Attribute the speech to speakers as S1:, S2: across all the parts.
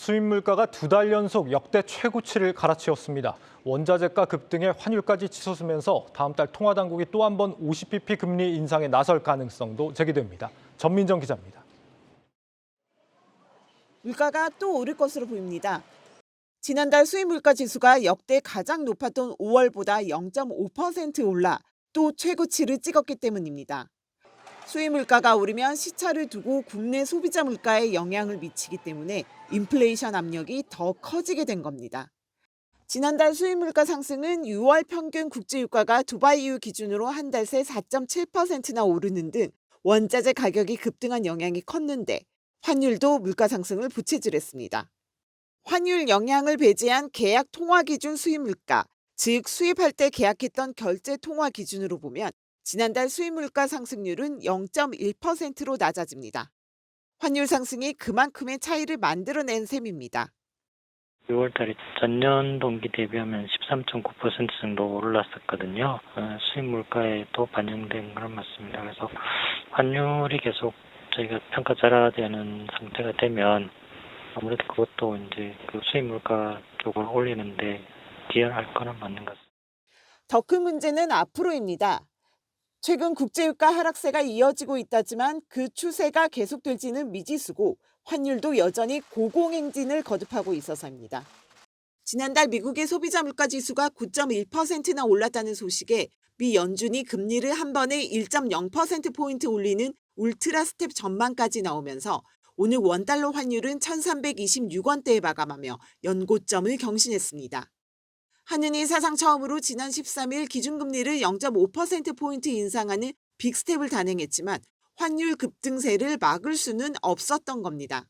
S1: 수입 물가가 2달 연속 역대 최고치를 갈아치웠습니다. 원자재가 급등에 환율까지 치솟으면서 다음 달 통화 당국이 또 한 번 50bp 금리 인상에 나설 가능성도 제기됩니다. 전민정 기자입니다.
S2: 물가가 또 오를 것으로 보입니다. 지난달 수입 물가 지수가 역대 가장 높았던 5월보다 0.5% 올라 또 최고치를 찍었기 때문입니다. 수입 물가가 오르면 시차를 두고 국내 소비자 물가에 영향을 미치기 때문에 인플레이션 압력이 더 커지게 된 겁니다. 지난달 수입 물가 상승은 6월 평균 국제유가가 두바이 이후 기준으로 한 달 새 4.7%나 오르는 등 원자재 가격이 급등한 영향이 컸는데 환율도 물가 상승을 부채질했습니다. 환율 영향을 배제한 계약 통화 기준 수입 물가, 즉 수입할 때 계약했던 결제 통화 기준으로 보면 지난달 수입 물가 상승률은 0.1%로 낮아집니다. 환율 상승이 그만큼의 차이를 만들어낸 셈입니다.
S3: 6월 달에 전년 동기 대비하면 13.9% 정도 올랐었거든요. 수입 물가에도 반영된 건 맞습니다. 그래서 환율이 계속 저희가 평가절하되는 상태가 되면 아무래도 그것도 이제 그 수입 물가 쪽을 올리는데 기여할 거는 맞는 것 같습니다.
S2: 더 큰 문제는 앞으로입니다. 최근 국제유가 하락세가 이어지고 있다지만 그 추세가 계속될지는 미지수고 환율도 여전히 고공행진을 거듭하고 있어서입니다. 지난달 미국의 소비자 물가 지수가 9.1%나 올랐다는 소식에 미 연준이 금리를 한 번에 1.0%포인트 올리는 울트라 스텝 전망까지 나오면서 오늘 원달러 환율은 1326원대에 마감하며 연고점을 경신했습니다. 한은이 사상 처음으로 지난 13일 기준금리를 0.5%포인트 인상하는 빅스텝을 단행했지만 환율 급등세를 막을 수는 없었던 겁니다.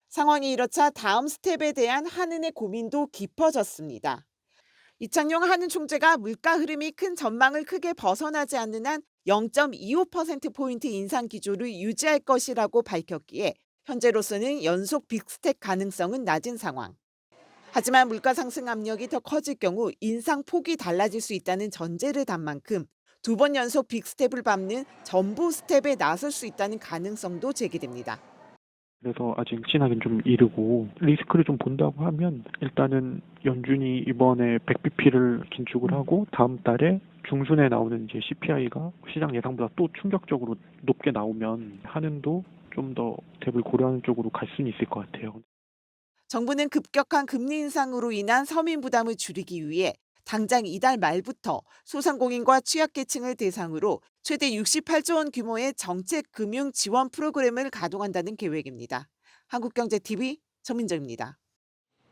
S2: 상황이 이렇자 다음 스텝에 대한 한은의 고민도 깊어졌습니다. 이창용 한은 총재가 물가 흐름이 큰 전망을 크게 벗어나지 않는 한 0.25%포인트 인상 기조를 유지할 것이라고 밝혔기에 현재로서는 연속 빅스텝 가능성은 낮은 상황. 하지만 물가 상승 압력이 더 커질 경우 인상 폭이 달라질 수 있다는 전제를 단 만큼 2번 연속 빅스텝을 밟는 전부 스텝에 나설 수 있다는 가능성도 제기됩니다.
S4: 그래서 아직 진하긴 좀 이르고 리스크를 좀 본다고 하면 일단은 연준이 이번에 100bp를 긴축을 하고 다음 달에 중순에 나오는 이제 CPI가 시장 예상보다 또 충격적으로 높게 나오면 한은도 좀 더 갭을 고려하는 쪽으로 갈 수는 있을 것 같아요.
S2: 정부는 급격한 금리 인상으로 인한 서민 부담을 줄이기 위해 당장 이달 말부터 소상공인과 취약계층을 대상으로 최대 68조 원 규모의 정책 금융 지원 프로그램을 가동한다는 계획입니다. 한국경제TV 전민정입니다.